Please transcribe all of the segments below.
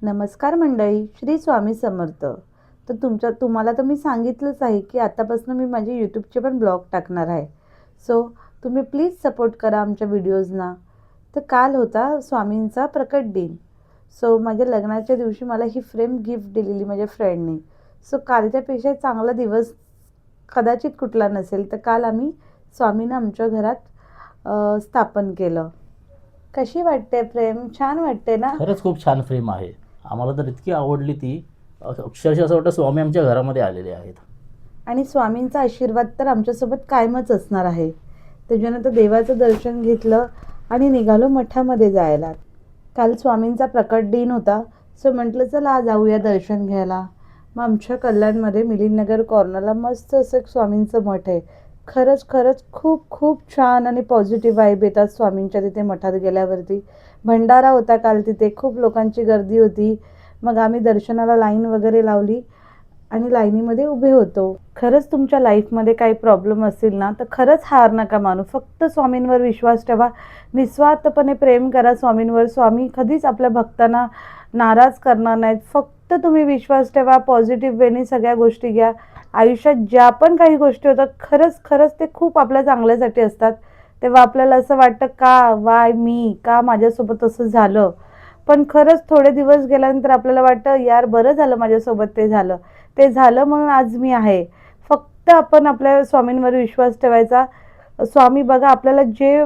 नमस्कार मंडळी, श्री स्वामी समर्थ. तर तुम्हाला तर मी सांगितलंच आहे की आतापासून मी माझे यूट्यूबचे पण ब्लॉग टाकणार आहे. सो तुम्ही प्लीज सपोर्ट करा आमच्या व्हिडिओजना. तर काल होता स्वामींचा प्रकट दिन. सो माझ्या लग्नाच्या दिवशी मला ही फ्रेम गिफ्ट दिलेली माझ्या फ्रेंडने. सो कालच्यापेक्षा चांगला दिवस कदाचित कुठला नसेल. तर काल आम्ही स्वामींना आमच्या घरात स्थापन केलं. कशी वाटते फ्रेम? छान वाटते ना? खरंच खूप छान फ्रेम आहे. आम्हाला तर इतकी आवडली ती. अक्षरशः असं वाटतं स्वामी आमच्या घरामध्ये आलेले आहेत. आणि स्वामींचा आशीर्वाद तर आमच्यासोबत कायमच असणार आहे. त्याच्यानंतर देवाचं दर्शन घेतलं आणि निघालो मठामध्ये जायला. काल स्वामींचा प्रकट दिन होता. सो म्हटलं चला जाऊया दर्शन घ्यायला. मग आमच्या कल्याणमध्ये मिलिंदनगर कॉर्नरला मस्त असं एक स्वामींचं मठ आहे. खरंच खरंच खूप खूप छान आणि पॉझिटिव्ह वाईब येतात स्वामींच्या तिथे मठात गेल्यावरती. भंडारा होता काल तिथे, खूप लोकांची गर्दी होती. मग आम्ही दर्शनाला लाईन वगैरे लावली आणि लाईनीमध्ये उभे होतो. खरंच तुमच्या लाईफमध्ये काही प्रॉब्लेम असेल ना, तर खरंच हार नका मानू. फक्त स्वामींवर विश्वास ठेवा. निस्वार्थपणे प्रेम करा स्वामींवर. स्वामी कधीच आपल्या भक्तांना नाराज करणार नाहीत. फक्त तुम्ही विश्वास ठेवा. पॉझिटिव्ह वेनी सगळ्या गोष्टी घ्या. आयुष्यात ज्या पण काही गोष्टी होतात खरंच खरंच ते खूप आपल्या चांगल्यासाठी असतात. तेव्हा आपल्याला असं वाटतं का वाय मी, का माझ्यासोबत असं झालं. पण खरंच थोडे दिवस गेल्यानंतर आपल्याला वाटतं यार बरं झालं माझ्यासोबत ते झालं. ते झालं म्हणून आज मी आहे. फक्त आपण आपल्या स्वामींवर विश्वास ठेवायचा. स्वामी बघा आपल्याला जे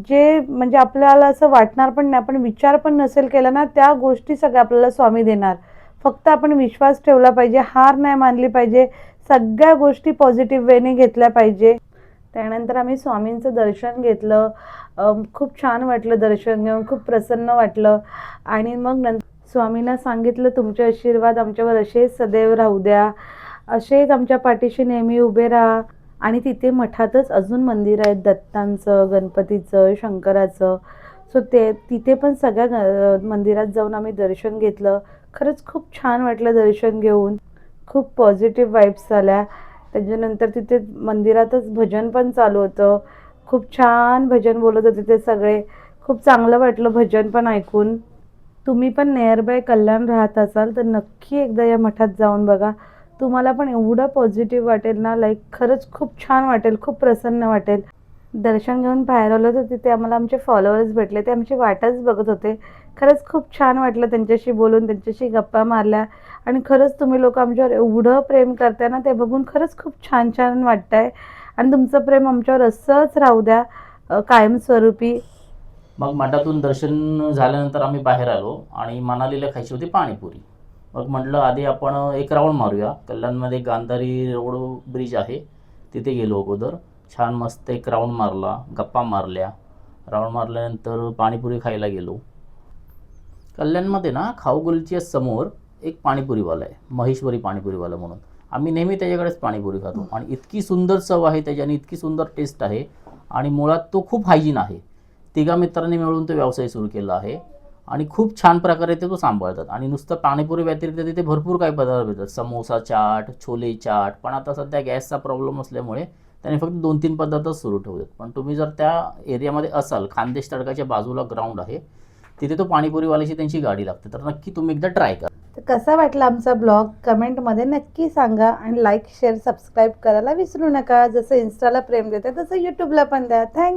जे म्हणजे आपल्याला असं वाटणार पण नाही, आपण विचार पण नसेल केला ना, त्या गोष्टी सगळ्या आपल्याला स्वामी देणार. फक्त आपण विश्वास ठेवला पाहिजे, हार नाही मानली पाहिजे, सगळ्या गोष्टी पॉझिटिव्ह वेने घेतल्या पाहिजे. त्यानंतर आम्ही स्वामींचं दर्शन घेतलं. खूप छान वाटलं दर्शन घेऊन, खूप प्रसन्न वाटलं. आणि मग स्वामींना सांगितलं तुमचे आशीर्वाद आमच्यावर असेच सदैव राहू द्या, असेच आमच्या पाठीशी नेहमी उभे राहा. आणि तिथे मठातच अजून मंदिर आहेत, दत्तांचं, गणपतीचं, शंकराचं. सो तिथे पण सगळ्या मंदिरात जाऊन आम्ही दर्शन घेतलं. खरंच खूप छान वाटलं दर्शन घेऊन. खूप पॉझिटिव्ह वाईब्स आल्या. त्याच्यानंतर तिथे मंदिरातच भजन पण चालू होतं. खूप छान भजन बोलत होते ते सगळे. खूप चांगलं वाटलं भजन पण ऐकून. तुम्ही पण नियर बाय कल्याण राहत असाल तर नक्की एकदा या मठात जाऊन बघा. तुम्हाला पण एवढं पॉझिटिव्ह वाटेल ना, लाईक खरंच खूप छान वाटेल, खूप प्रसन्न वाटेल. दर्शन घेऊन बाहेर आलो तर तिथे आम्हाला आमचे फॉलोअर्स भेटले. ते आमची वाटच बघत होते. खरंच खूप छान वाटलं त्यांच्याशी बोलून, त्यांच्याशी गप्पा मारल्या. आणि खरंच तुम्ही लोक आमच्यावर एवढं प्रेम करताय ना, ते बघून खरंच खूप छान छान वाटतं आहे. आणि तुमचं प्रेम आमच्यावर असंच राहू द्या कायमस्वरूपी. मग मठातून दर्शन झाल्यानंतर आम्ही बाहेर आलो आणि मनालीला खायची होती पाणीपुरी. मग म्हटलं आधी आपण एक राऊंड मारूया. कल्याणमध्ये गांधारी रोड ब्रिज आहे, तिथे गेलो अगोदर. छान मस्त एक राऊंड मारला, गप्पा मारल्या. राऊंड मारल्यानंतर पाणीपुरी खायला गेलो. कल्याणमध्ये ना खाऊगलीच्या समोर एक पाणीपुरीवाला आहे, महेश्वरी पाणीपुरीवाला म्हणून. आम्ही नेहमी त्याच्याकडेच पाणीपुरी खातो आणि इतकी सुंदर चव आहे त्याच्याने, इतकी सुंदर टेस्ट आहे. आणि मुळात तो खूप हायजीन आहे. तिघा मित्रांनी मिळून तो व्यवसाय सुरू केला आहे आणि खूप छान प्रकारे ते तो सांभाळतात. आणि नुसतं पाणीपुरी व्यतिरिक्त तिथे भरपूर काही पदार्थ मिळतात, समोसा चाट, छोले चाट. पण आता सध्या गॅसचा प्रॉब्लेम असल्यामुळे त्याने फक्त 2-3 पदार्थच सुरू ठेवलेत. पण तुम्ही जर त्या एरियामध्ये असाल, खानदेश तडकाच्या बाजूला ग्राउंड आहे, तिथे तो पाणीपुरीवाल्याची त्यांची गाडी लागते. तर नक्की तुम्ही एकदा ट्राय करा. तर कसा वाटला आमचा ब्लॉग कमेंटमध्ये नक्की सांगा. आणि लाईक शेअर सबस्क्राईब करायला विसरू नका. जसं इन्स्टाला प्रेम देते तसं यूट्यूबला पण द्या. थँक्यू.